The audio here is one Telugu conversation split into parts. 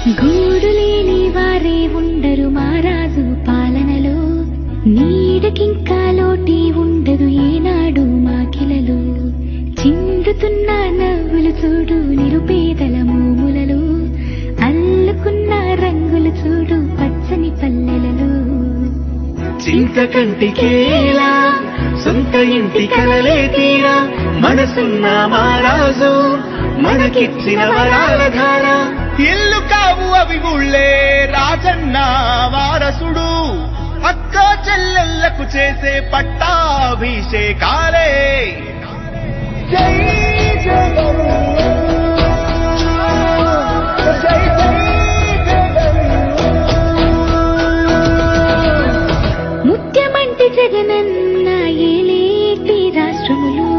గూడులేని వారే ఉండరు మారాజు పాలనలో, నీడకింకా లోటి ఉండదు ఏనాడు మాకిలలో. చిందుతున్న నవ్వులు చూడు నిరుపేదల మోములలో, అల్లుకున్న రంగులు చూడు పచ్చని పల్లెలలో. చింతకంటికేలా సొంత ఇంటి కలలే తీరా, మనసున్న మారాజు మనకిచ్చిన వరాల ధార. ఇల్లు కావు అవి ఊళ్ళే రాజన్న వారసుడు, అక్క చెల్లెళ్లకు చేసే పట్టాభిషేకాలే. జై జగన్, జై జై జగన్. ముత్యమంటి జగనన్న ఏలేటి రాష్ట్రములు,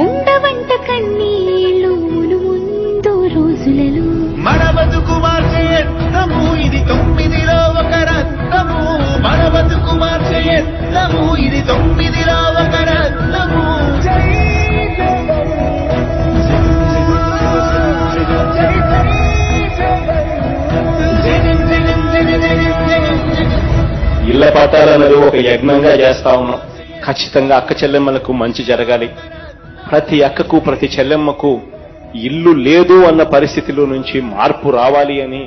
ఉండవంట కన్నీళ్ళు మును ముందు రోజులలో. మన బతుకు మార్చే యత్నము ఇది 9లో ఒక రత్నము, మన బతుకు మార్చే యత్నము ఇది 9లో ఒక రత్నము. జై జగన్, జై జగన్, జగన్ జగన్ జగన్ జగన్. ఇళ్ల పట్టాలన్నది ఒక యజ్ఞంగా చేస్తా ఉన్నాం. ఖచ్చితంగా అక్క చెల్లెమ్మలకు మంచి జరగాలి. ప్రతి అక్కకు ప్రతి చెల్లెమ్మకు ఇల్లు లేదు అన్న పరిస్థితిలో నుంచి మార్పు రావాలి అని